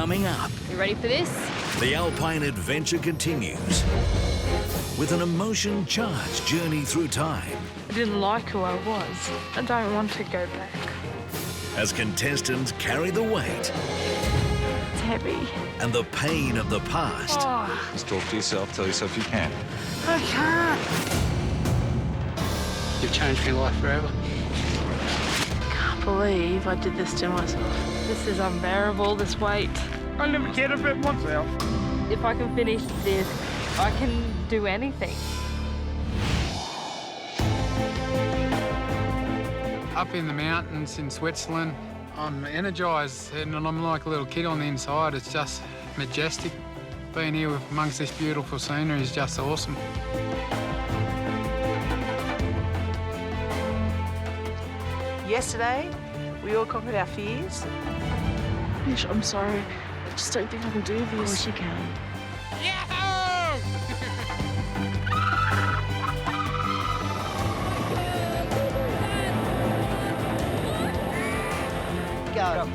coming up. You ready for this? The Alpine adventure continues with an emotion-charged journey through time. I didn't like who I was. I don't want to go back. As contestants carry the weight It's heavy. and the pain of the past. Oh, Just talk to yourself, tell yourself you can. I can't. You've changed my life forever. Can't believe I did this to myself. This is unbearable, this weight. I never cared about myself. If I can finish this, I can do anything. Up in the mountains in Switzerland, I'm energised and I'm like a little kid on the inside. It's just majestic. Being here amongst this beautiful scenery is just awesome. Yesterday, we all conquered our fears. Mish, I'm sorry. I just don't think I can do this. Of course you can. Go.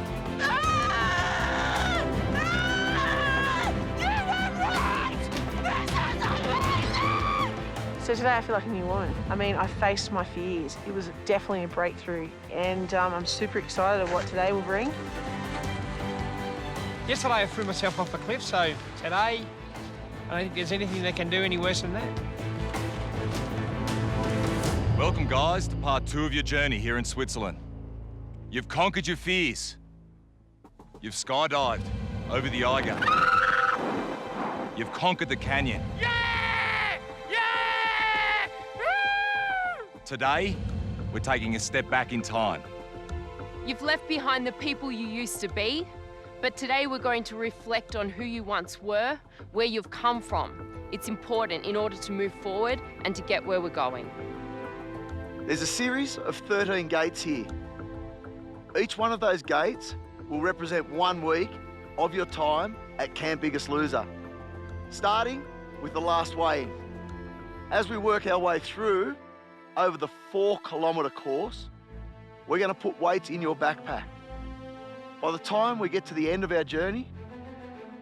So today I feel like a new woman. I mean, I faced my fears. It was definitely a breakthrough, and I'm super excited at what today will bring. Yesterday I threw myself off a cliff, so today I don't think there's anything that can do any worse than that. Welcome, guys, to part 2 of your journey here in Switzerland. You've conquered your fears. You've skydived over the Eiger. You've conquered the canyon. Yeah! Yeah! Woo! Today, we're taking a step back in time. You've left behind the people you used to be, but today we're going to reflect on who you once were, where you've come from. It's important in order to move forward and to get where we're going. There's a series of 13 gates here. Each one of those gates will represent 1 week of your time at Camp Biggest Loser, starting with the last weigh-in. As we work our way through, over the 4-kilometre course, we're going to put weights in your backpack. By the time we get to the end of our journey,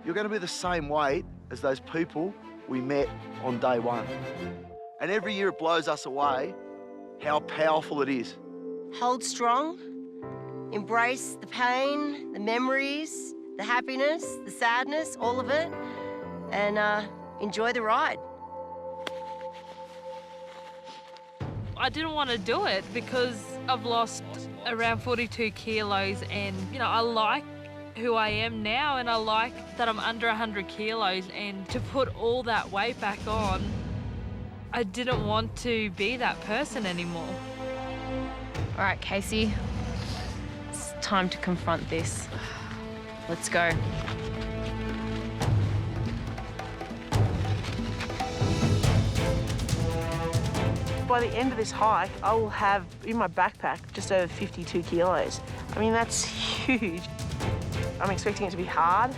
you're going to be the same weight as those people we met on day 1. And every year it blows us away how powerful it is. Hold strong, embrace the pain, the memories, the happiness, the sadness, all of it, and enjoy the ride. I didn't want to do it because I've lost around 42 kilos and, you know, I like who I am now and I like that I'm under 100 kilos, and to put all that weight back on, I didn't want to be that person anymore. All right, Casey, it's time to confront this. Let's go. By the end of this hike, I will have in my backpack just over 52 kilos. I mean, that's huge. I'm expecting it to be hard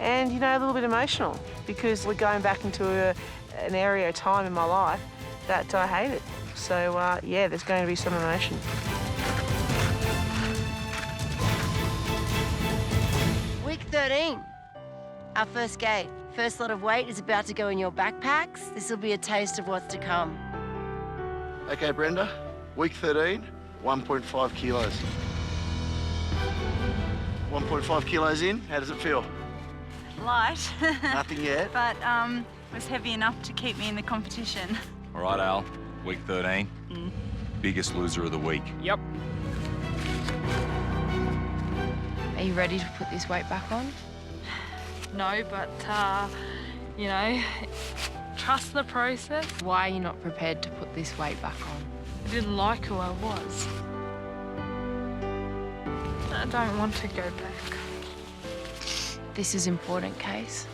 and, you know, a little bit emotional because we're going back into an area of time in my life that I hated. So, yeah, there's going to be some emotion. Week 13, our first gate. First lot of weight is about to go in your backpacks. This will be a taste of what's to come. Okay, Brenda, week 13, 1.5 kilos. 1.5 kilos in, how does it feel? Light. Nothing yet. But it was heavy enough to keep me in the competition. All right, Al, week 13, biggest loser of the week. Yep. Are you ready to put this weight back on? No, but, you know, trust the process. Why are you not prepared to put this weight back on? I didn't like who I was. I don't want to go back. This is important, Case.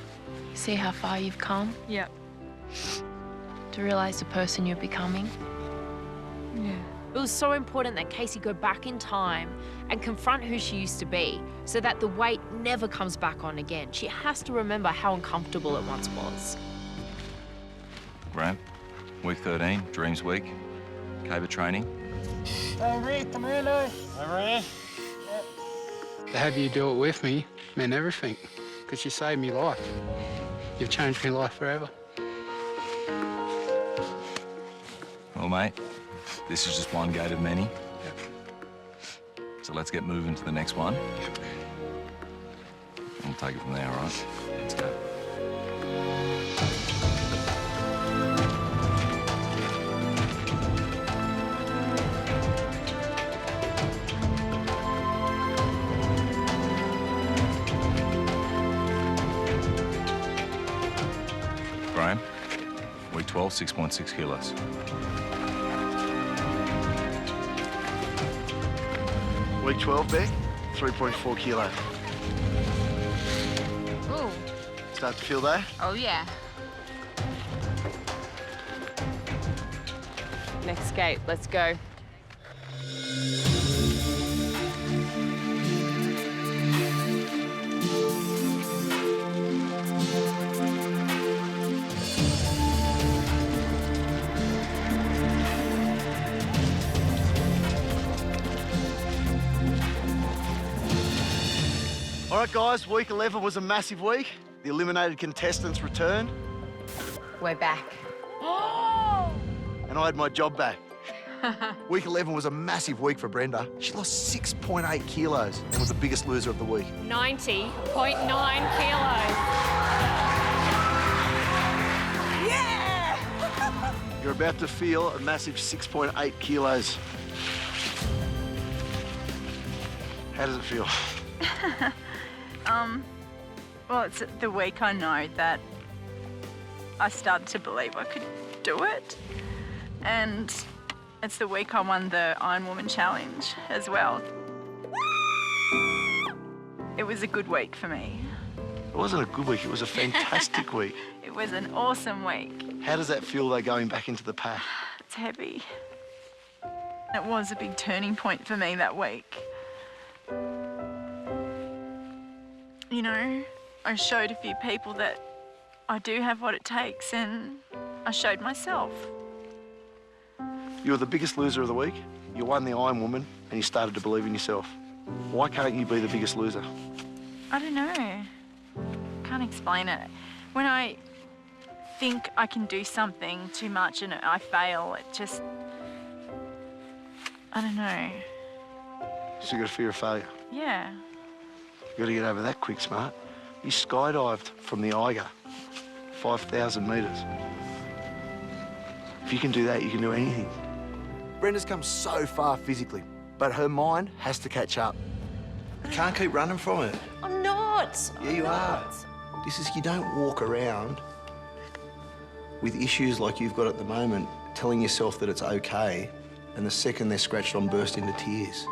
See how far you've come? Yep. To realise the person you're becoming? Yeah. It was so important that Casey go back in time and confront who she used to be so that the weight never comes back on again. She has to remember how uncomfortable it once was. Graham, week 13, Dreams Week, Caber training. Come here, To have you do it with me meant everything. because you saved me life. You've changed my life forever. Well, mate, this is just one gate of many. So let's get moving to the next one. We'll take it from there, all right? Let's go. Graham, week 12, 6.6 kilos. Week 12, Beck, 3.4 kilo. Ooh. Start to feel that? Oh, yeah. Next gate, let's go. All right, guys, week 11 was a massive week. The eliminated contestants returned, We're back. and I had my job back. Week 11 was a massive week for Brenda. She lost 6.8 kilos and was the biggest loser of the week. 90.9 kilos. You're about to feel a massive 6.8 kilos. How does it feel? Well, it's the week I know that I started to believe I could do it. And it's the week I won the Iron Woman Challenge as well. It was a good week for me. It wasn't a good week, it was a fantastic week. It was an awesome week. How does that feel, though, going back into the pack? It's heavy. It was a big turning point for me that week. You know, I showed a few people that I do have what it takes, and I showed myself. You were the biggest loser of the week. You won the Iron Woman, and you started to believe in yourself. Why can't you be the biggest loser? I don't know. Can't explain it. When I think I can do something too much and I fail, it just... I don't know. So you got a fear of failure. Yeah. You got to get over that quick, smart. You skydived from the Eiger, 5,000 metres. If you can do that, you can do anything. Brenda's come so far physically, but her mind has to catch up. You can't keep running from it. I'm not. Yeah, you are. You don't walk around with issues like you've got at the moment, telling yourself that it's okay, and the second they're scratched on, burst into tears.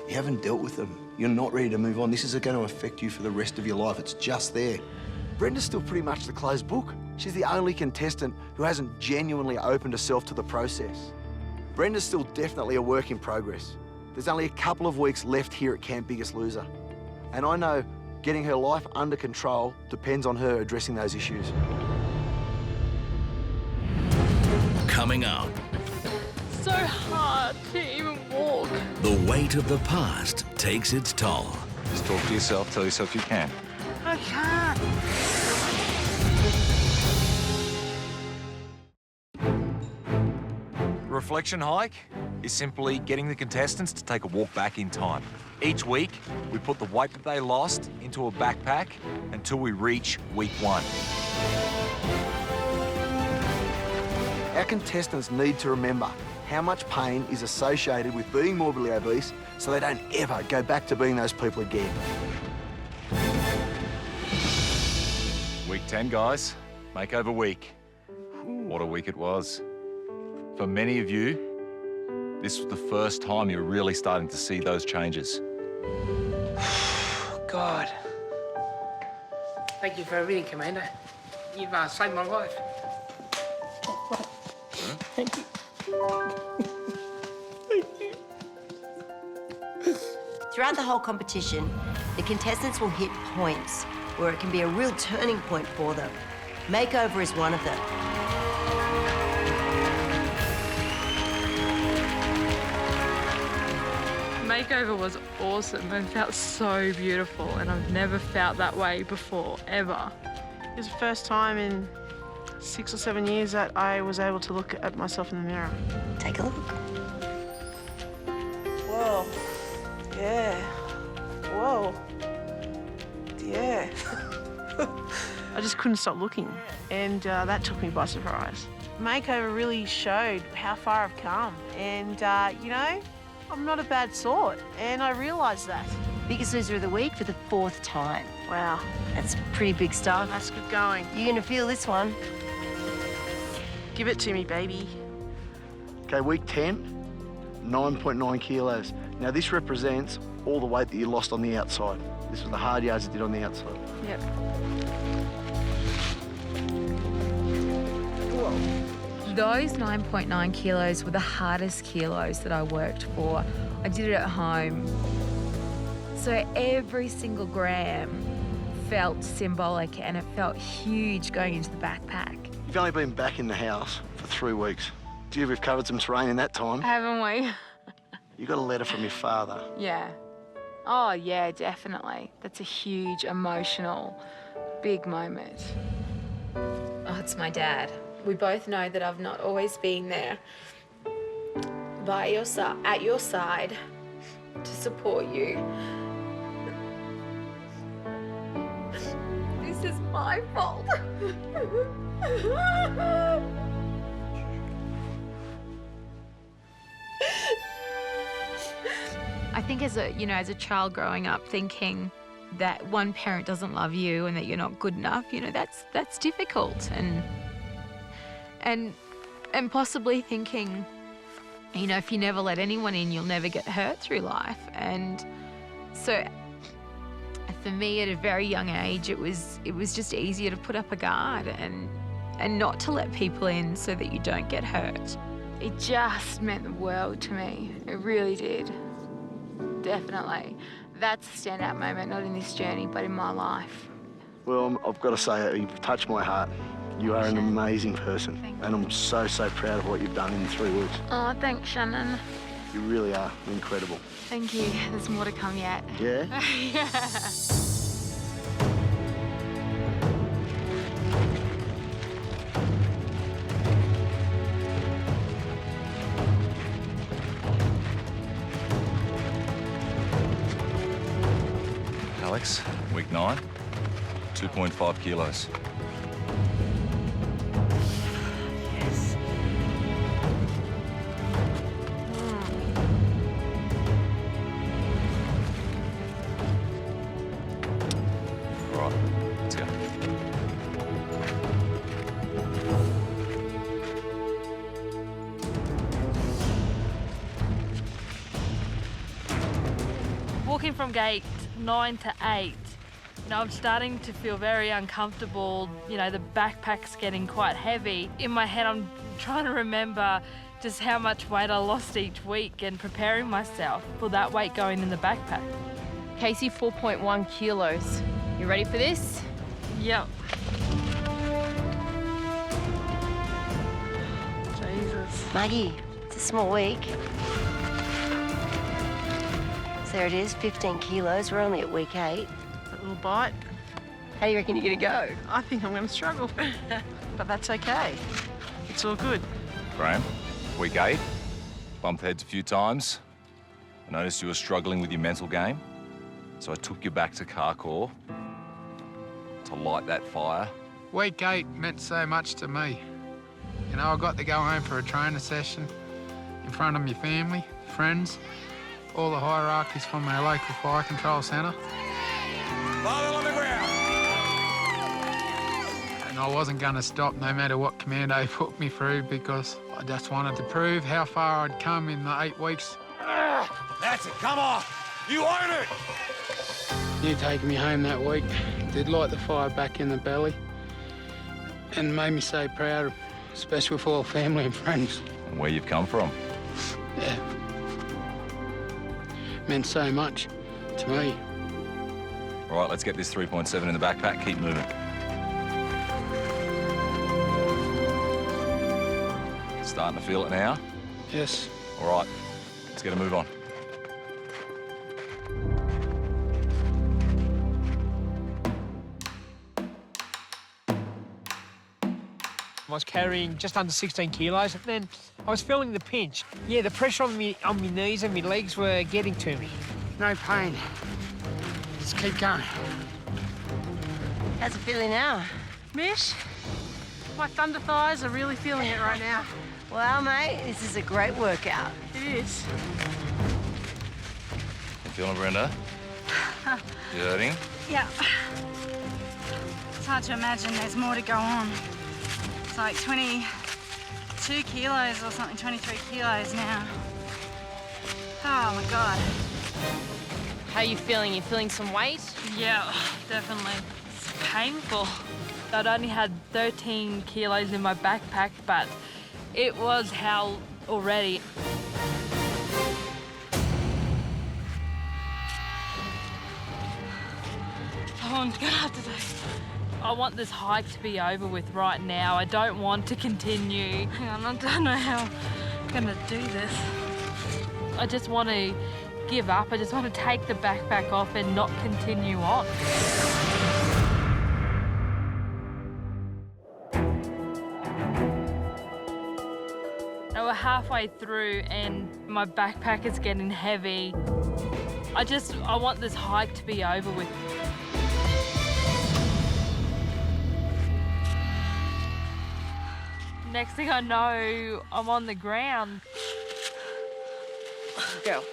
You haven't dealt with them. You're not ready to move on. This is going to affect you for the rest of your life. It's just there. Brenda's still pretty much the closed book. She's the only contestant who hasn't genuinely opened herself to the process. Brenda's still definitely a work in progress. There's only a couple of weeks left here at Camp Biggest Loser. And I know getting her life under control depends on her addressing those issues. Coming up, So hard to even walk. the weight of the past takes its toll. Just talk to yourself, tell yourself you can. I can't. The reflection hike is simply getting the contestants to take a walk back in time. Each week, we put the weight that they lost into a backpack until we reach week 1. Our contestants need to remember how much pain is associated with being morbidly obese so they don't ever go back to being those people again. Week 10, guys. Makeover week. What a week it was. For many of you, this was the first time you're really starting to see those changes. God. Thank you for everything, Commander. You've saved my life. Thank you. Throughout the whole competition, the contestants will hit points where it can be a real turning point for them. Makeover is one of them. makeover was awesome and felt so beautiful, and I've never felt that way before, ever. It was the first time in 6 or 7 years that I was able to look at myself in the mirror. Take a look. Whoa. Yeah. Whoa. Yeah. I just couldn't stop looking, and that took me by surprise. Makeover really showed how far I've come, and you know, I'm not a bad sort, and I realised that. Biggest loser of the week for the 4th time. Wow, That's pretty big stuff. that's good going. You're gonna feel this one. Give it to me, baby. Okay, week 10, 9.9 kilos. Now this represents all the weight that you lost on the outside. This was the hard yards you did on the outside. Yep. Those 9.9 kilos were the hardest kilos that I worked for. I did it at home. So every single gram felt symbolic and it felt huge going into the backpack. You've only been back in the house for 3 weeks. Gee, we've covered some terrain in that time. Haven't we? You got a letter from your father. Yeah. Oh, yeah, definitely. That's a huge, emotional, big moment. Oh, it's my dad. We both know that I've not always been there by your side, at your side, to support you. This is my fault. I think as a child growing up thinking that one parent doesn't love you and that you're not good enough, that's difficult, and possibly thinking, if you never let anyone in, you'll never get hurt through life. And so for me at a very young age, it was just easier to put up a guard and not to let people in so that you don't get hurt. It just meant the world to me. It really did. Definitely. That's a standout moment, not in this journey, but in my life. Well, I've got to say, you've touched my heart. You are an amazing person, and I'm so, so proud of what you've done in 3 weeks. Oh, thanks, Shannon. You really are incredible. Thank you. There's more to come yet. Yeah? Yeah. Alex, week 9, 2.5 kilos. Yes. All right, let's go. Walking from gate 9 to 8, I'm starting to feel very uncomfortable. The backpack's getting quite heavy. In my head, I'm trying to remember just how much weight I lost each week and preparing myself for that weight going in the backpack. Casey, 4.1 kilos. You ready for this? Yep. Jesus. Maggie, it's a small week. So there it is, 15 kilos. We're only at week 8. That little bite. How do you reckon you're gonna go? I think I'm going to struggle. But that's okay. It's all good. Graham, week 8, bumped heads a few times. I noticed you were struggling with your mental game, so I took you back to car corps to light that fire. Week 8 meant so much to me. I got to go home for a trainer session in front of my family, friends, all the hierarchies from our local fire control centre. Father on the ground! And I wasn't going to stop no matter what commando put me through, because I just wanted to prove how far I'd come in the 8 weeks. That's it, come on! You own it! You taking me home that week did light the fire back in the belly and made me so proud, especially for all family and friends. And where you've come from. Yeah. Meant so much to me. All right, let's get this 3.7 in the backpack. Keep moving. Starting to feel it now? Yes. All right, let's get a move on. I was carrying just under 16 kilos, and then I was feeling the pinch. Yeah, the pressure on me knees and my legs were getting to me. No pain. Just keep going. How's it feeling now? Mish, my thunder thighs are really feeling it right now. Well, mate, this is a great workout. It is. You feeling, Brenda? You hurting? Yeah. It's hard to imagine there's more to go on. It's like 22 kilos or something, 23 kilos now. Oh my God. How are you feeling? You feeling some weight? Yeah, definitely. It's painful. I'd only had 13 kilos in my backpack, but it was hell already. Oh, I'm gonna have to do. I want this hike to be over with right now. I don't want to continue. Hang on, I don't know how I'm gonna do this. I just want to give up. I just want to take the backpack off and not continue on. Now we're halfway through and my backpack is getting heavy. I want this hike to be over with. Next thing I know, I'm on the ground. Go.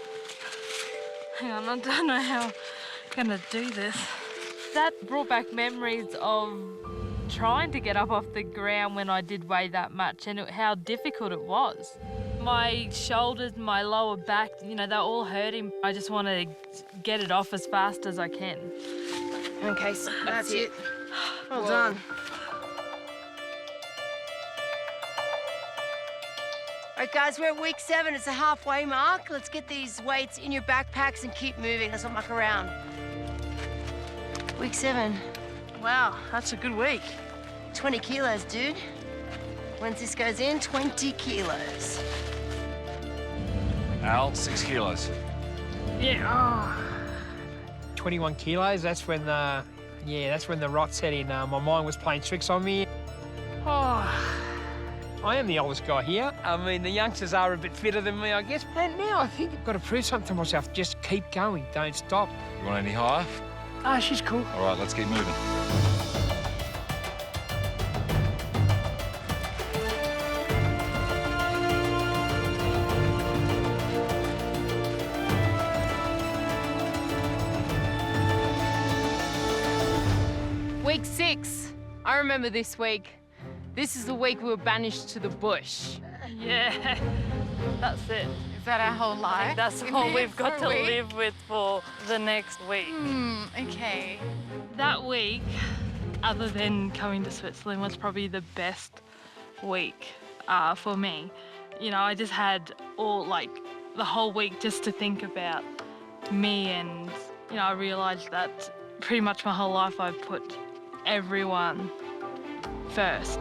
Hang on, I don't know how I'm gonna do this. That brought back memories of trying to get up off the ground when I did weigh that much and how difficult it was. My shoulders, my lower back, you know, they're all hurting. I just want to get it off as fast as I can. Okay, so that's it. Well done. All right, guys, we're at week 7. It's a halfway mark. Let's get these weights in your backpacks and keep moving. Let's not muck around. Week 7. Wow, that's a good week. 20 kilos, dude. Once this goes in, 20 kilos. Al, 6 kilos. Yeah. 21 kilos. That's when the rot set in. My mind was playing tricks on me. Oh. I am the oldest guy here. I mean, the youngsters are a bit fitter than me, I guess. And now I think I've got to prove something to myself. Just keep going. Don't stop. You want any higher? Oh, she's cool. All right, let's keep moving. Week 6. I remember this week. This is the week we were banished to the bush. Yeah, that's it. Is that our whole life? That's all we've got to live with for the next week. Okay. That week, other than coming to Switzerland, was probably the best week for me. You know, I just had the whole week just to think about me, and you know, I realised that pretty much my whole life I've put everyone first.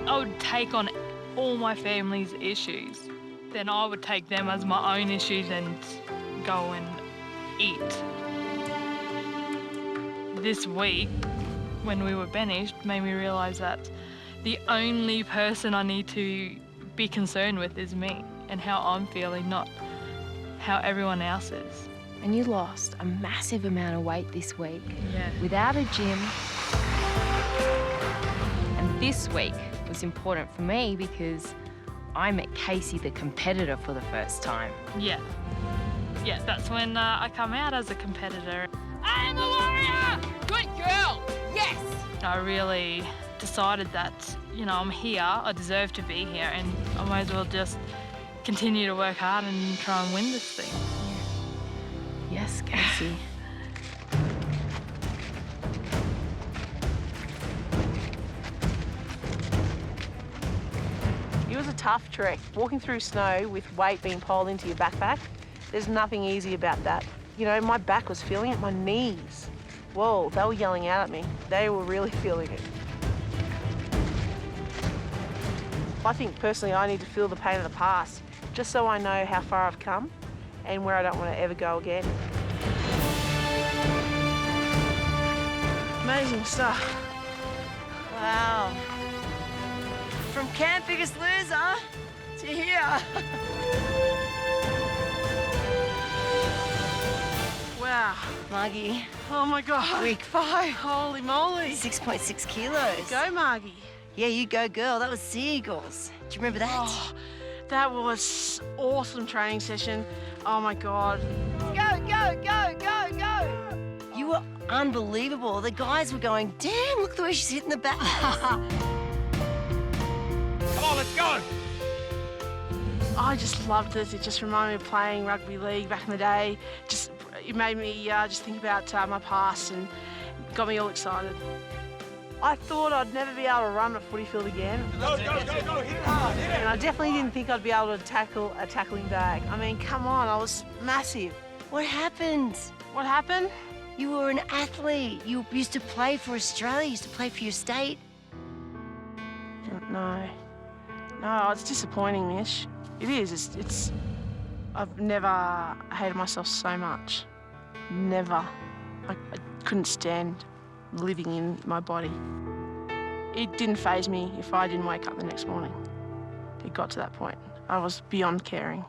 I would take on all my family's issues. Then I would take them as my own issues and go and eat. This week, when we were banished, made me realise that the only person I need to be concerned with is me and how I'm feeling, not how everyone else is. And you lost a massive amount of weight this week. Yeah. Without a gym. And this week was important for me because I met Casey, the competitor, for the first time. Yeah. Yeah, that's when I come out as a competitor. I am a warrior! Good girl! Yes! I really decided that, you know, I'm here, I deserve to be here, and I might as well just continue to work hard and try and win this thing. Yes, Casey. It was a tough trek. Walking through snow with weight being pulled into your backpack, there's nothing easy about that. You know, my back was feeling it, my knees. Whoa, they were yelling out at me. They were really feeling it. I think personally I need to feel the pain of the past, just so I know how far I've come and where I don't want to ever go again. Amazing stuff. Wow. From Camp Biggest Loser to here. Wow. Margie, Oh my God. week 5. Holy moly. 6.6 kilos. Go, Margie. Yeah, you go, girl. That was seagulls. Do you remember that? Oh, that was awesome training session. Oh my God. Go, go, go, go, go. You were unbelievable. The guys were going, damn, look the way she's hitting the back. Come on, let's go. I just loved it. It just reminded me of playing rugby league back in the day. It made me just think about my past and got me all excited. I thought I'd never be able to run a footy field again. Go, hit it hard, hit it. And I definitely didn't think I'd be able to tackle a tackling bag. I mean, come on, I was massive. What happened? What happened? You were an athlete. You used to play for Australia, you used to play for your state. No. No, it's disappointing, Mish. It is. It's. I've never hated myself so much. Never. I couldn't stand living in my body. It didn't faze me if I didn't wake up the next morning. It got to that point. I was beyond caring.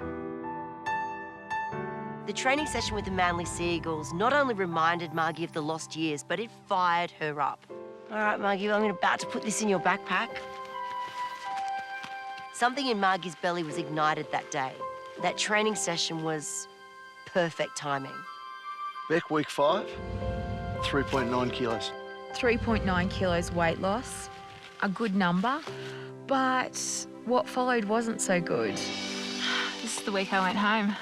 The training session with the Manly Seagulls not only reminded Margie of the lost years, but it fired her up. All right, Margie, I'm about to put this in your backpack. Something in Margie's belly was ignited that day. That training session was perfect timing. Beck, week 5, 3.9 kilos. 3.9 kilos weight loss, a good number, but what followed wasn't so good. This is the week I went home.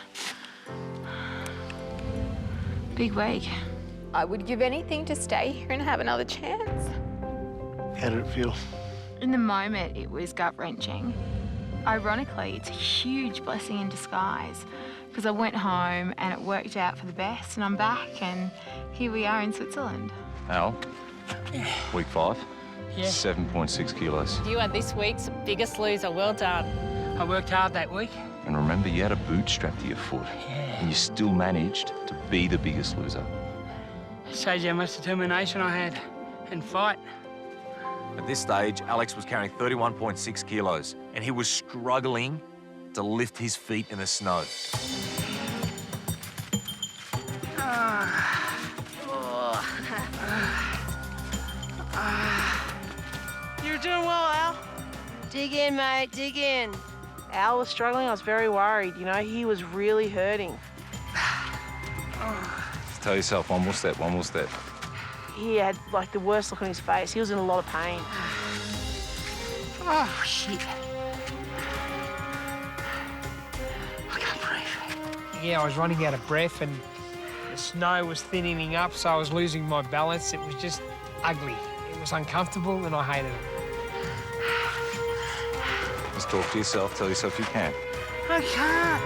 Big week. I would give anything to stay here and have another chance. How did it feel? In the moment, it was gut-wrenching. Ironically, it's a huge blessing in disguise because I went home and it worked out for the best and I'm back and here we are in Switzerland. Al, week 5, Yeah. 7.6 kilos. You are this week's biggest loser. Well done. I worked hard that week. And remember, you had a boot strapped to your foot. And you still managed to be the biggest loser. Shows you how much determination I had and fight. At this stage, Alex was carrying 31.6 kilos, and he was struggling to lift his feet in the snow. You're doing well, Al. Dig in, mate, dig in. Al was struggling. I was very worried. You know, he was really hurting. Tell yourself, one more step, one more step. He had, like, the worst look on his face. He was in a lot of pain. Oh, shit. I can't breathe. Yeah, I was running out of breath and the snow was thinning up, so I was losing my balance. It was just ugly. It was uncomfortable and I hated it. Just talk to yourself, tell yourself you can. I can't.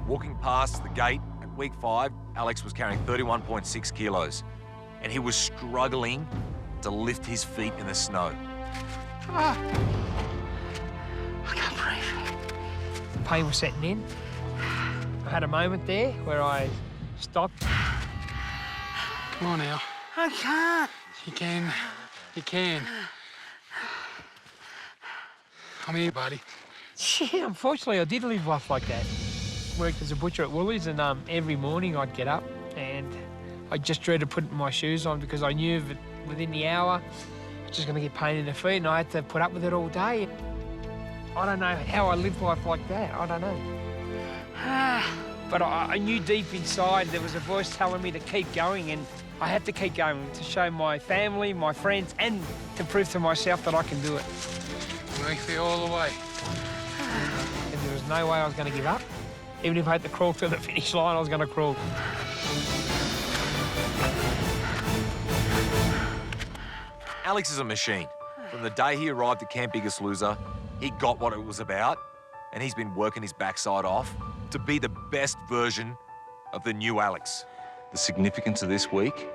Walking past the gate at week 5, Alex was carrying 31.6 kilos, and he was struggling to lift his feet in the snow. I can't breathe. The pain was setting in. I had a moment there where I stopped. Come on, Al. I can't. You can. You can. I'm here, buddy. Yeah, unfortunately, I did live life like that. Worked as a butcher at Woolies, and every morning I'd get up and I just dreaded putting my shoes on because I knew that within the hour I was just going to get pain in the feet, and I had to put up with it all day. I don't know how I lived life like that. I don't know. But I knew deep inside there was a voice telling me to keep going, and I had to keep going to show my family, my friends, and to prove to myself that I can do it. Work there all the way. And there was no way I was going to give up. Even if I had to crawl to the finish line, I was going to crawl. Alex is a machine. From the day he arrived at Camp Biggest Loser, he got what it was about, and he's been working his backside off to be the best version of the new Alex. The significance of this week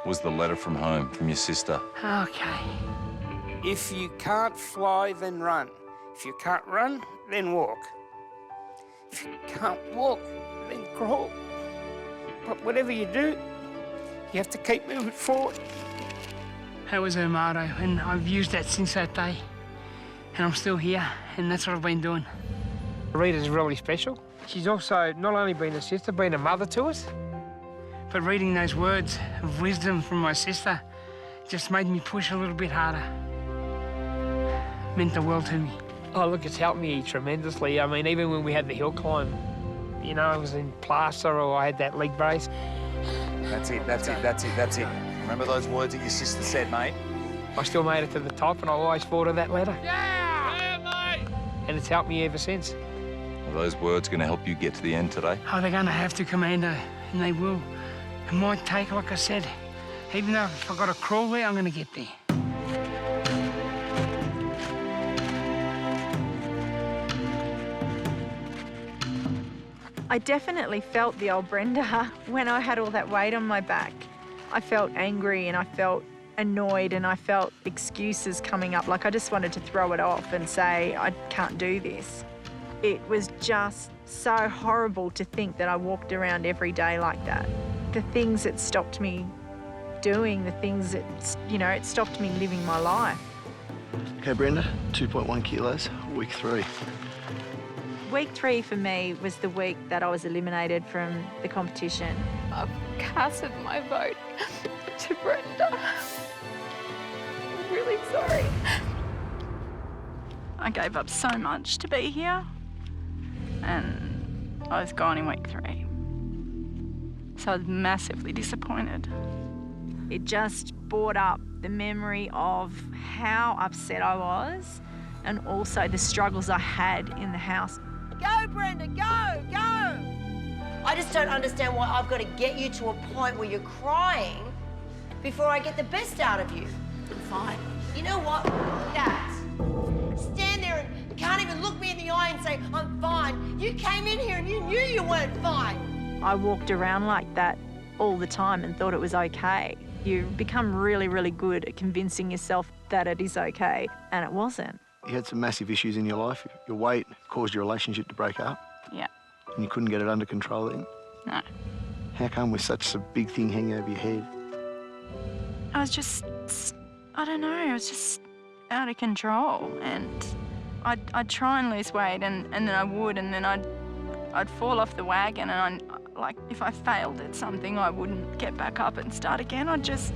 was the letter from home, from your sister. Okay. If you can't fly, then run. If you can't run, then walk. If you can't walk, then crawl. But whatever you do, you have to keep moving forward. That was her motto, and I've used that since that day. And I'm still here, and that's what I've been doing. Rita's really special. She's also not only been a sister, been a mother to us, but reading those words of wisdom from my sister just made me push a little bit harder. Meant the world to me. Oh, look, it's helped me tremendously. I mean, even when we had the hill climb, you know, I was in plaster or I had that leg brace. That's it, that's it, that's it, that's it. Remember those words that your sister said, mate? I still made it to the top, and I always fought to that ladder. Yeah, mate! And it's helped me ever since. Are those words going to help you get to the end today? Oh, they're going to have to, Commander, and they will. It might take, like I said, even though if I've got to crawl there, I'm going to get there. I definitely felt the old Brenda when I had all that weight on my back. I felt angry and I felt annoyed and I felt excuses coming up. Like I just wanted to throw it off and say, I can't do this. It was just so horrible to think that I walked around every day like that. The things that stopped me doing, the things that, you know, it stopped me living my life. Okay, Brenda, 2.1 kilos, week 3. Week 3 for me was the week that I was eliminated from the competition. I've casted my vote to Brenda. I'm really sorry. I gave up so much to be here, and I was gone in week 3. So I was massively disappointed. It just brought up the memory of how upset I was and also the struggles I had in the house. Go, Brenda, go, go! I just don't understand why I've got to get you to a point where you're crying before I get the best out of you. I'm fine. You know what? That. Stand there and can't even look me in the eye and say, I'm fine. You came in here and you knew you weren't fine. I walked around like that all the time and thought it was okay. You become really, really good at convincing yourself that it is okay, and it wasn't. You had some massive issues in your life. Your weight caused your relationship to break up. Yeah. And you couldn't get it under control then? No. How come with such a big thing hanging over your head? I was just, I don't know, I was just out of control. And I'd try and lose weight and then I would, and then I'd fall off the wagon, and like if I failed at something, I wouldn't get back up and start again. I'd just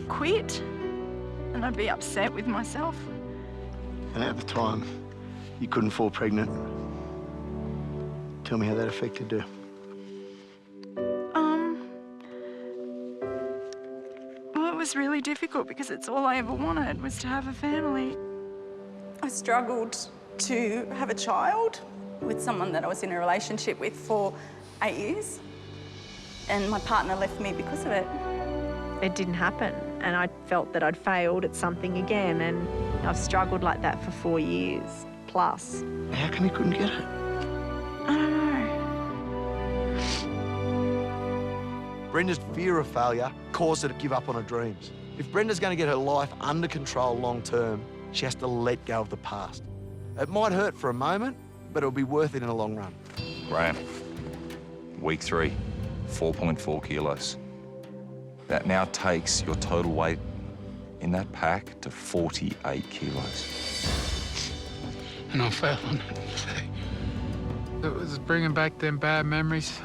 quit and I'd be upset with myself. And at the time, you couldn't fall pregnant. Tell me how that affected you. Well, it was really difficult because it's all I ever wanted was to have a family. I struggled to have a child with someone that I was in a relationship with for 8 years, and my partner left me because of it. It didn't happen, and I felt that I'd failed at something again, and I've struggled like that for 4 years plus. How come you couldn't get it? I don't know. Brenda's fear of failure caused her to give up on her dreams. If Brenda's going to get her life under control long term, she has to let go of the past. It might hurt for a moment, but it'll be worth it in the long run. Graham, week 3, 4.4 kilos. That now takes your total weight in that pack to 48 kilos. And I fell on it. It was bringing back them bad memories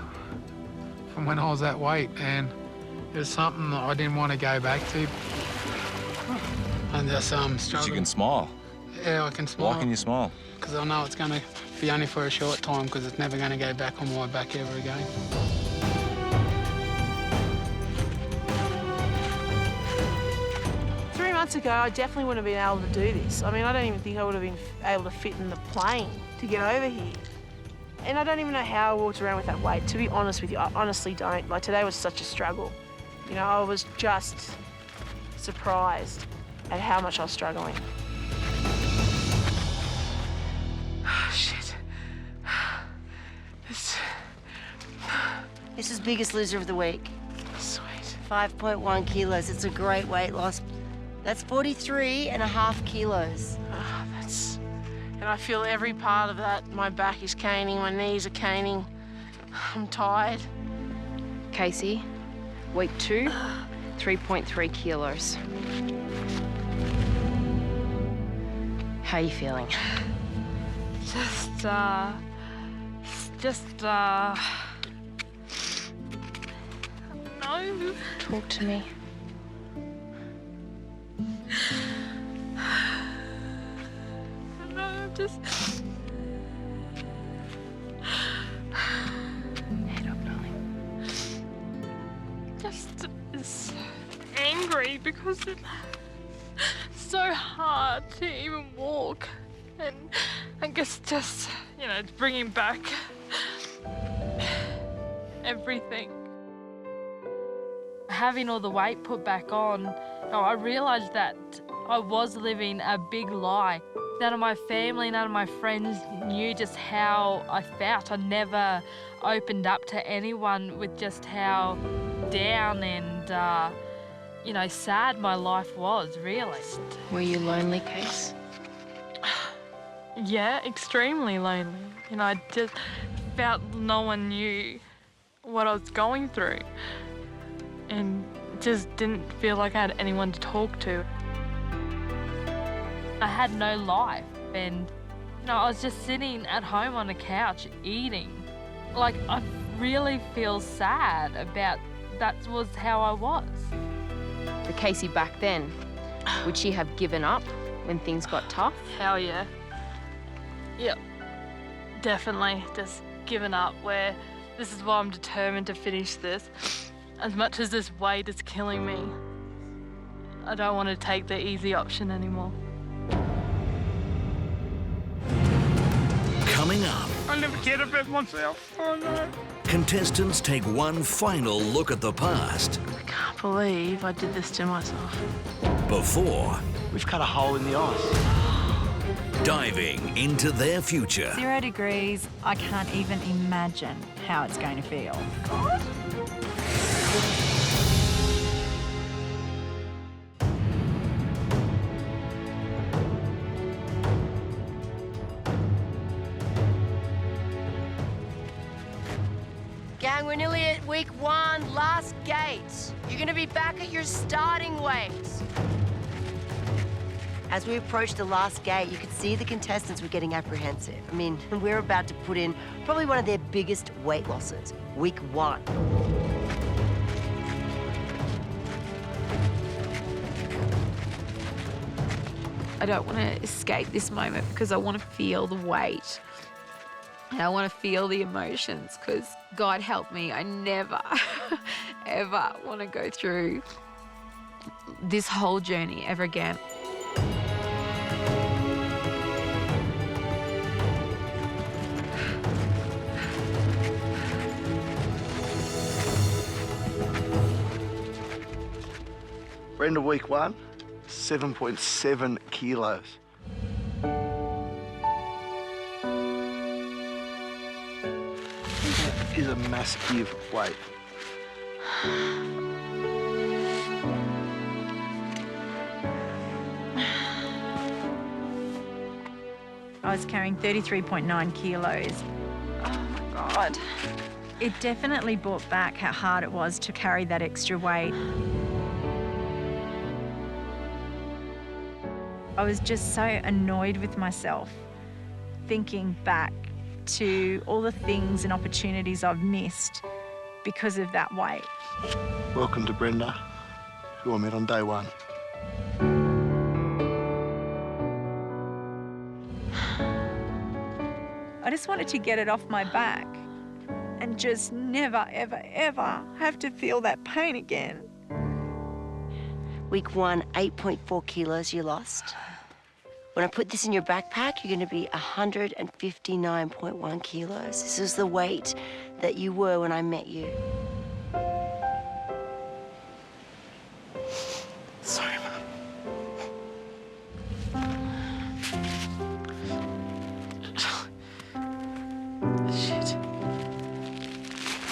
from when I was that weight, and it was something that I didn't want to go back to. And just struggling. But you can smile. Yeah, I can smile. Why can you smile? Because I know it's going to be only for a short time, because it's never going to go back on my back ever again. Months ago, I definitely wouldn't have been able to do this. I mean, I don't even think I would have been able to fit in the plane to get over here. And I don't even know how I walked around with that weight. To be honest with you, I honestly don't. Like, today was such a struggle. You know, I was just surprised at how much I was struggling. Shit. This is biggest loser of the week. Sweet. 5.1 kilos. It's a great weight loss. That's 43.5 kilos. Oh, And I feel every part of that. My back is caning, my knees are caning. I'm tired. Casey, week 2, 3.3 kilos. How are you feeling? No. Talk to me. No, I'm just... Head up, darling. Just angry because it's so hard to even walk. And I guess just, you know, it's bringing back everything. Having all the weight put back on, I realised that I was living a big lie. None of my family, none of my friends knew just how I felt. I never opened up to anyone with just how down and, you know, sad my life was, really. Were you lonely, Case? Yeah, extremely lonely. You know, I just felt no one knew what I was going through and just didn't feel like I had anyone to talk to. I had no life and, you know, I was just sitting at home on a couch eating. Like, I really feel sad about that was how I was. The Casey back then, would she have given up when things got tough? Hell yeah. Yep, definitely just given up, where this is why I'm determined to finish this. As much as this weight is killing me, I don't want to take the easy option anymore. Coming up, I never cared about myself. Oh no. contestants take one final look at the past I can't believe I did this to myself. before We've cut a hole in the ice. diving into their future. 0 degrees, I can't even imagine how it's going to feel. Gang, we're nearly at week 1, last gate. You're gonna be back at your starting weight. As we approached the last gate, you could see the contestants were getting apprehensive. I mean, we're about to put in probably one of their biggest weight losses, week 1. I don't want to escape this moment because I want to feel the weight. And I want to feel the emotions because God help me, I never, ever want to go through this whole journey ever again. Brenda, week 1, 7.7 kilos. That is a massive weight. I was carrying 33.9 kilos. Oh my God. It definitely brought back how hard it was to carry that extra weight. I was just so annoyed with myself, thinking back to all the things and opportunities I've missed because of that weight. Welcome to Brenda, who I met on day 1. I just wanted to get it off my back and just never, ever, ever have to feel that pain again. Week 1, 8.4 kilos you lost. When I put this in your backpack, you're gonna be 159.1 kilos. This is the weight that you were when I met you. Sorry, Mum. Shit.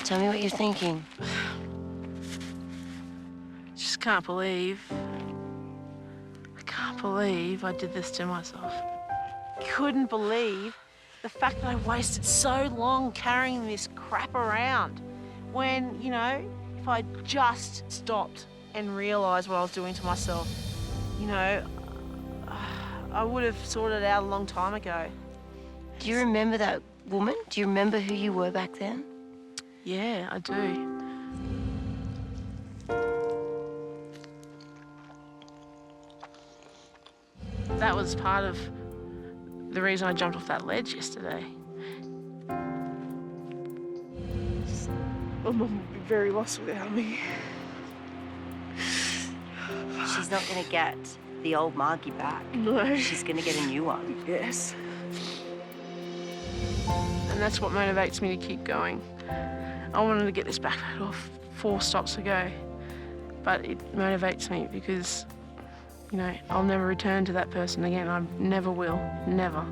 Tell me what you're thinking. Just can't believe. I can't believe I did this to myself. couldn't believe the fact that I wasted so long carrying this crap around when, you know, if I just stopped and realised what I was doing to myself, you know, I would have sorted it out a long time ago. Do you remember that woman? Do you remember who you were back then? Yeah, I do. That was part of the reason I jumped off that ledge yesterday. My mum would be very lost without me. She's not going to get the old Margie back. No. She's going to get a new one. Yes. And that's what motivates me to keep going. I wanted to get this backpack off 4 stops ago, but it motivates me because, you know, I'll never return to that person again. I never will, never.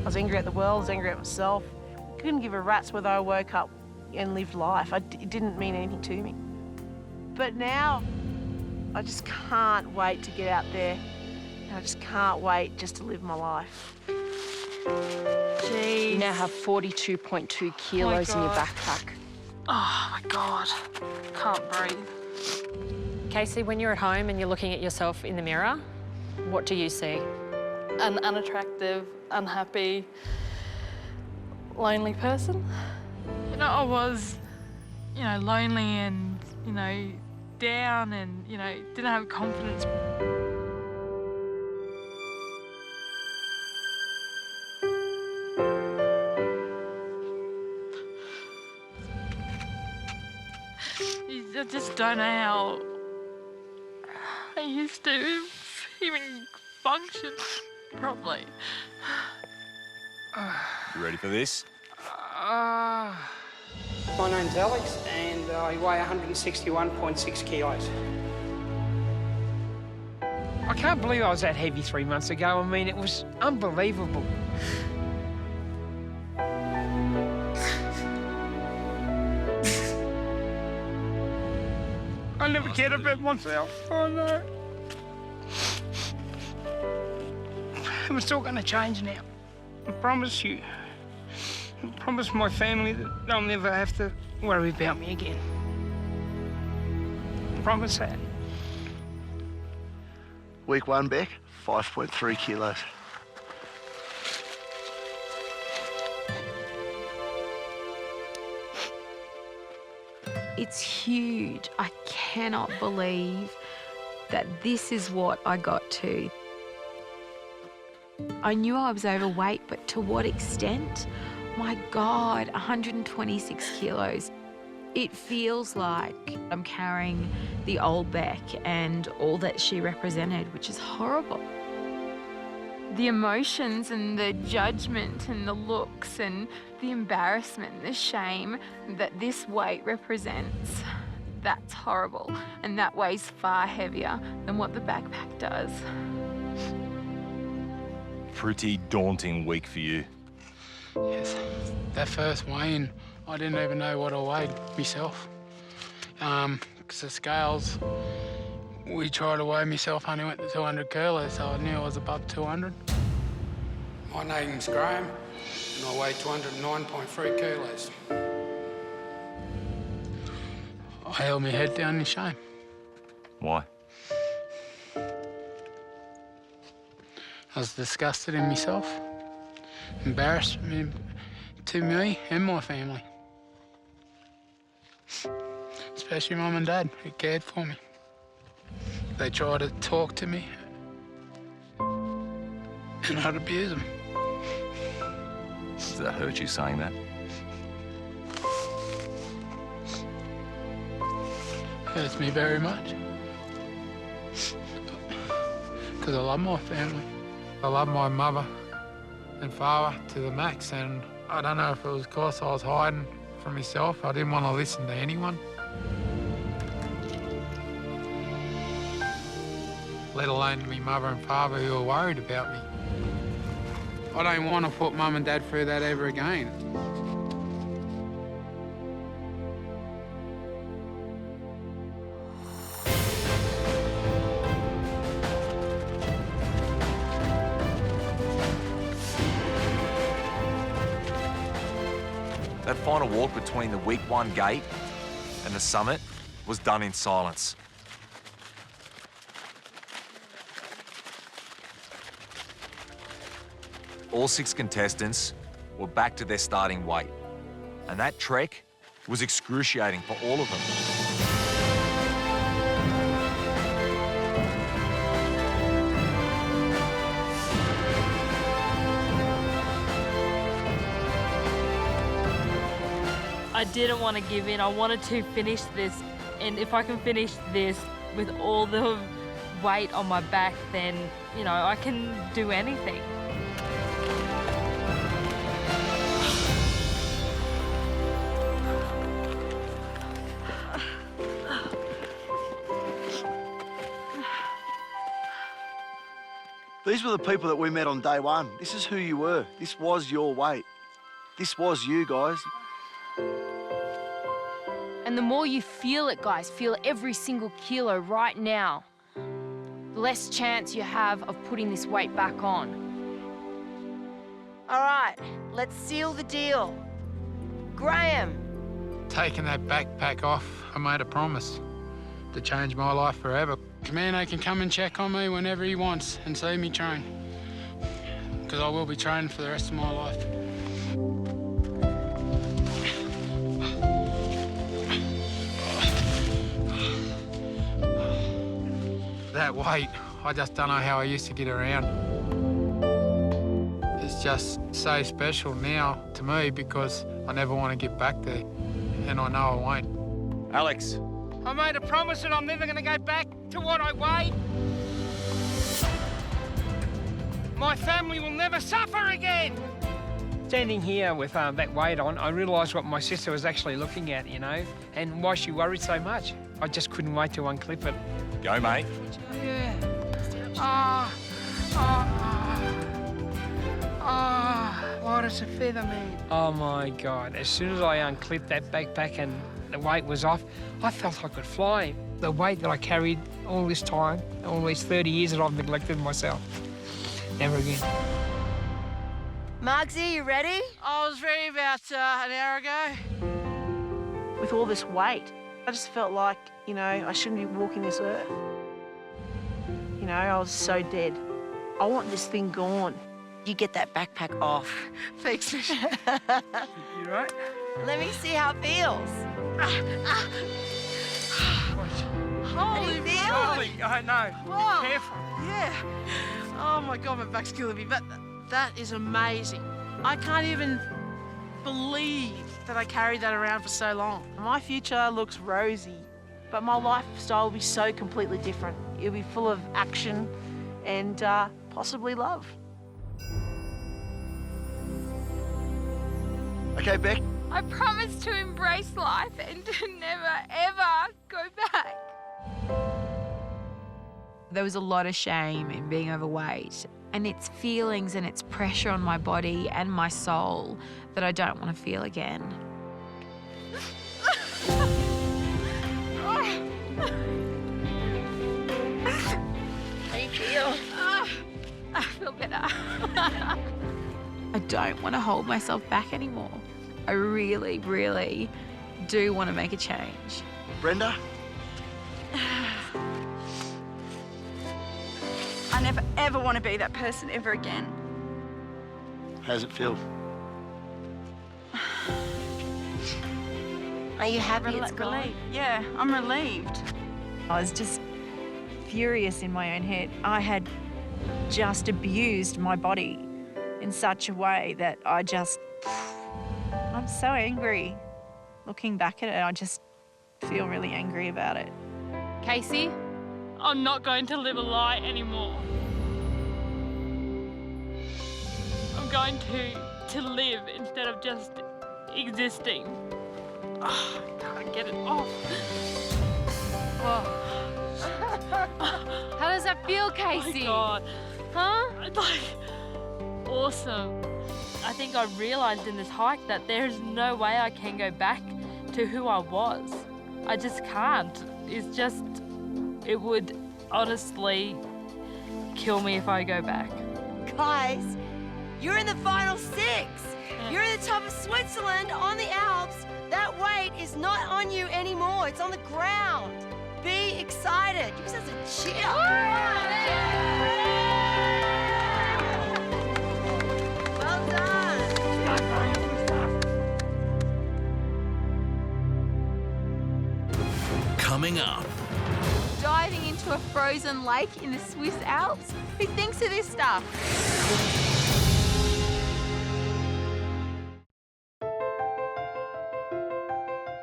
I was angry at the world, I was angry at myself. I couldn't give a rat's whether I woke up and lived life. It didn't mean anything to me. But now, I just can't wait to get out there. And I just can't wait just to live my life. Jeez. You now have 42.2 kilos in your backpack. Oh my God, can't breathe. Casey, when you're at home and you're looking at yourself in the mirror, what do you see? An unattractive, unhappy, lonely person. You know, I was, you know, lonely and, you know, down and, you know, didn't have confidence. I just don't know how I used to even function properly. You ready for this? My name's Alex and I weigh 161.6 kilos. I can't believe I was that heavy 3 months ago. I mean, it was unbelievable. I never cared about myself. Oh, no. It's all going to change now. I promise you. I promise my family that they'll never have to worry about me again. I promise that. Week 1, Beck, 5.3 kilos. It's huge. I cannot believe that this is what I got to. I knew I was overweight, but to what extent? My God, 126 kilos. It feels like I'm carrying the old Beck and all that she represented, which is horrible. The emotions and the judgment and the looks and the embarrassment, the shame that this weight represents, that's horrible. And that weighs far heavier than what the backpack does. Pretty daunting week for you. Yes, that first weigh-in, I didn't even know what I weighed myself. Because the scales, we tried to weigh myself, only went to 200 kilos, so I knew I was above 200. My name's Graham, and I weigh 209.3 kilos. I held my head down in shame. Why? I was disgusted in myself, embarrassed to me and my family. Especially Mum and Dad, who cared for me. They tried to talk to me, and I'd abuse them. Does that hurt you saying that? Hurts me very much. Because I love my family. I love my mother and father to the max, and I don't know if it was because I was hiding from myself. I didn't want to listen to anyone. Let alone my mother and father who were worried about me. I don't want to put Mum and Dad through that ever again. That final walk between the week 1 gate and the summit was done in silence. All 6 contestants were back to their starting weight, and that trek was excruciating for all of them. I didn't want to give in. I wanted to finish this, and if I can finish this with all the weight on my back, then, you know, I can do anything. These were the people that we met on day 1. This is who you were. This was your weight. This was you, guys. And the more you feel it, guys, feel every single kilo right now, the less chance you have of putting this weight back on. All right, let's seal the deal. Graham. Taking that backpack off, I made a promise to change my life forever. Commando can come and check on me whenever he wants and see me train, because I will be training for the rest of my life. That weight, I just don't know how I used to get around. It's just so special now to me because I never want to get back there, and I know I won't. Alex. I made a promise that I'm never going to go back to what I weighed. My family will never suffer again. Standing here with that weight on, I realised what my sister was actually looking at, you know, and why she worried so much. I just couldn't wait to unclip it. Go, mate. Yeah. What does a feather mean? Oh my God, as soon as I unclipped that backpack and the weight was off, I felt I could fly. The weight that I carried all this time, all these 30 years that I've neglected myself. Never again. Margsy, you ready? I was ready about an hour ago. With all this weight, I just felt like, you know, I shouldn't be walking this earth. You know, I was so dead. I want this thing gone. You get that backpack off. Thanks, Mish. You right? Let me see how it feels. Holy moly! I know. Whoa. Be careful. Yeah. Oh my God, my back's killing me. But that is amazing. I can't even believe that I carried that around for so long. My future looks rosy, but my lifestyle will be so completely different. It'll be full of action and possibly love. Okay, Beck. I promise to embrace life and to never, ever go back. There was a lot of shame in being overweight, and it's feelings and it's pressure on my body and my soul that I don't want to feel again. How do you feel? I feel better. I don't want to hold myself back anymore. I really, really do want to make a change. Brenda? I never, ever want to be that person ever again. How does it feel? Are you happy it's gone? Relieved. Yeah, I'm relieved. I was just furious in my own head. I had just abused my body in such a way that I'm so angry. Looking back at it, I just feel really angry about it. Casey? I'm not going to live a lie anymore. I'm going to live instead of just existing. Oh, I can't get it off. How does that feel, Casey? Oh my God. Huh? It's like awesome. I think I realised in this hike that there's no way I can go back to who I was. I just can't. It's just, it would honestly kill me if I go back. Guys, you're in the final 6. You're in the top of Switzerland, on the Alps, that weight is not on you anymore. It's on the ground. Be excited. Give yourselves a cheer. Well done. Coming up. Diving into a frozen lake in the Swiss Alps? Who thinks of this stuff?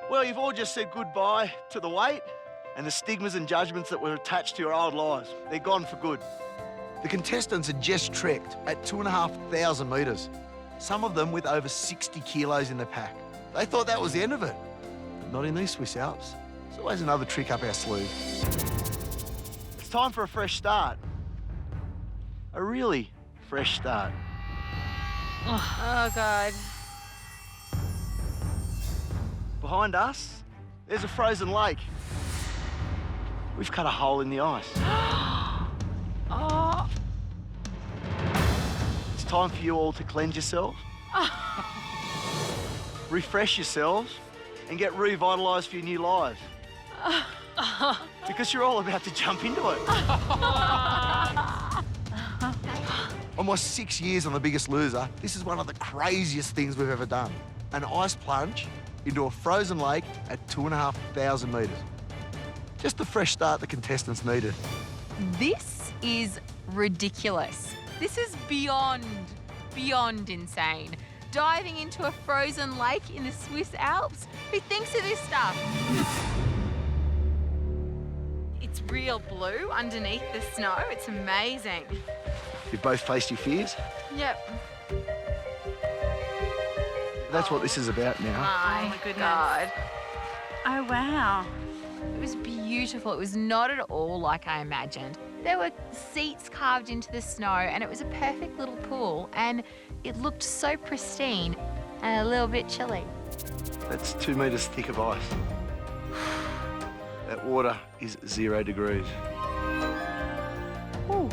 Well, you've all just said goodbye to the weight and the stigmas and judgments that were attached to your old lives. They're gone for good. The contestants had just trekked at 2,500 metres, some of them with over 60 kilos in the pack. They thought that was the end of it, but not in these Swiss Alps. There's always another trick up our sleeve. It's time for a fresh start. A really fresh start. Oh, God. Behind us, there's a frozen lake. We've cut a hole in the ice. Oh. It's time for you all to cleanse yourselves, refresh yourselves, and get revitalised for your new lives. Because you're all about to jump into it. On my 6 years on The Biggest Loser, this is one of the craziest things we've ever done. An ice plunge into a frozen lake at 2,500 metres. Just the fresh start the contestants needed. This is ridiculous. This is beyond insane. Diving into a frozen lake in the Swiss Alps? Who thinks of this stuff? It's real blue underneath the snow. It's amazing. You've both faced your fears. Yep. That's what this is about now. My God. Oh, wow. It was beautiful. It was not at all like I imagined. There were seats carved into the snow and it was a perfect little pool and it looked so pristine and a little bit chilly. That's 2 metres thick of ice. That water is 0 degrees. Ooh,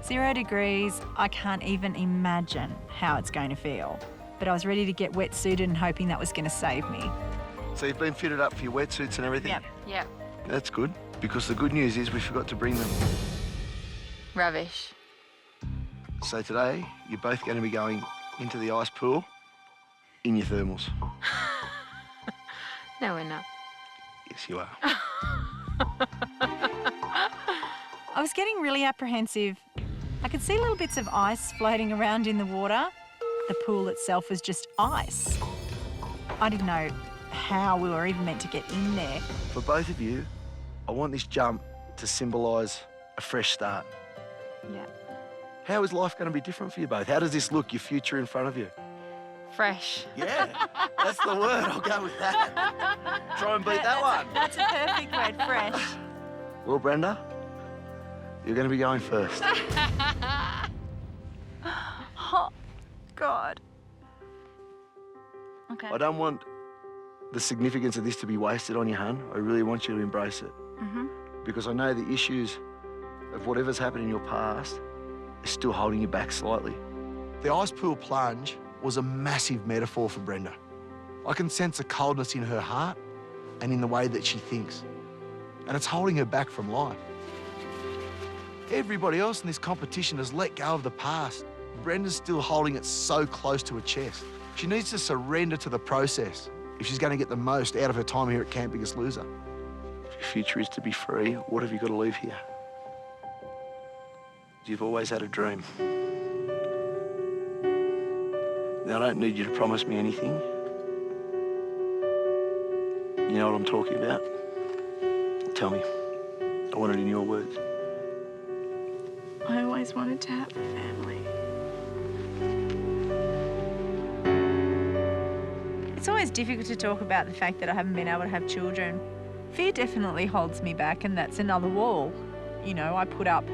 0 degrees. I can't even imagine how it's going to feel. But I was ready to get wetsuited and hoping that was going to save me. So you've been fitted up for your wetsuits and everything? Yep. That's good, because the good news is we forgot to bring them. Rubbish. So today, you're both going to be going into the ice pool in your thermals. No, we're not. Yes, you are. I was getting really apprehensive. I could see little bits of ice floating around in the water. The pool itself was just ice. I didn't know how we were even meant to get in there. For both of you, I want this jump to symbolise a fresh start. Yeah. How is life going to be different for you both? How does this look, your future in front of you? Fresh. Yeah, that's the word. I'll go with that. Try and beat that one. That's a perfect word, fresh. Well, Brenda, you're going to be going first. Oh, God. Okay. I don't want the significance of this to be wasted on you, hun. I really want you to embrace it. Because I know the issues of whatever's happened in your past is still holding you back slightly. The ice pool plunge was a massive metaphor for Brenda. I can sense a coldness in her heart and in the way that she thinks. And it's holding her back from life. Everybody else in this competition has let go of the past. Brenda's still holding it so close to her chest. She needs to surrender to the process if she's going to get the most out of her time here at Camp Biggest Loser. If your future is to be free, what have you got to leave here? You've always had a dream. Now, I don't need you to promise me anything. You know what I'm talking about? Tell me. I want it in your words. I always wanted to have a family. It's always difficult to talk about the fact that I haven't been able to have children. Fear definitely holds me back, and that's another wall. You know, I put up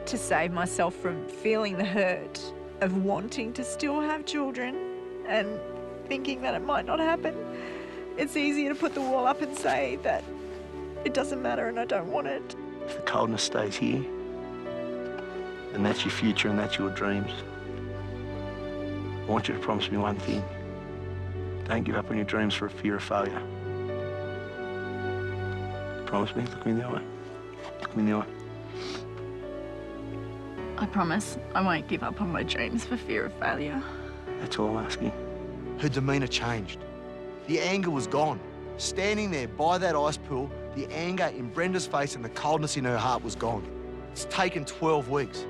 to save myself from feeling the hurt of wanting to still have children and thinking that it might not happen. It's easier to put the wall up and say that it doesn't matter and I don't want it. If the coldness stays here, then that's your future and that's your dreams. I want you to promise me one thing. Don't give up on your dreams for a fear of failure. Promise me, look me in the eye. Look me in the eye. I promise I won't give up on my dreams for fear of failure. That's all I'm asking. Her demeanour changed. The anger was gone. Standing there by that ice pool, the anger in Brenda's face and the coldness in her heart was gone. It's taken 12 weeks.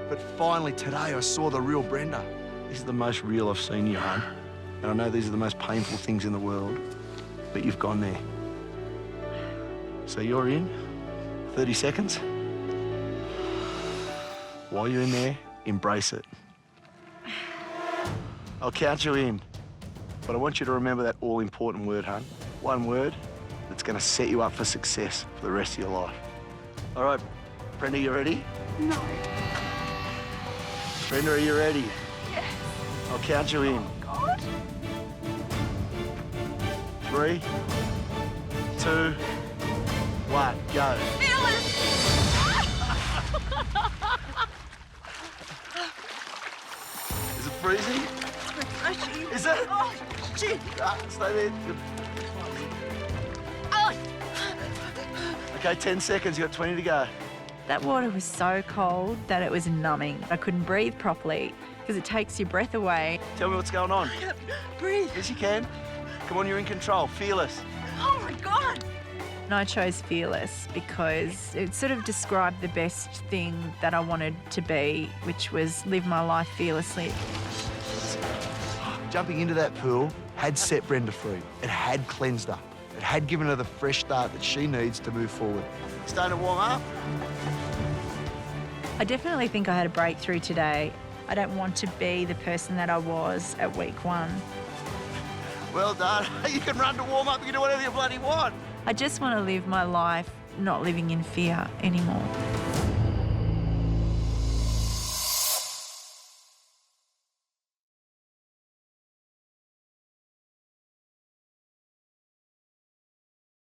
But finally today I saw the real Brenda. This is the most real I've seen you, hon. And I know these are the most painful things in the world, but you've gone there. So you're in, 30 seconds. While you're in there, embrace it. I'll count you in, but I want you to remember that all-important word, hon. One word that's gonna set you up for success for the rest of your life. All right, Brenda, you ready? No. Brenda, are you ready? Yes. I'll count you in. Oh, God. 3, 2, 1, go. Is it freezing? Refreshing. Is it? Oh, shit. Stay there. Oh. Okay, 10 seconds. You got 20 to go. That water was so cold that it was numbing. I couldn't breathe properly because it takes your breath away. Tell me what's going on. I can't breathe. Yes, you can. Come on, you're in control. Fearless. Oh, my God. And I chose fearless because it sort of described the best thing that I wanted to be, which was live my life fearlessly. Jumping into that pool had set Brenda free. It had cleansed her. It had given her the fresh start that she needs to move forward. Starting to warm up? I definitely think I had a breakthrough today. I don't want to be the person that I was at week 1. Well done. You can run to warm up. You can do whatever you bloody want. I just want to live my life not living in fear anymore.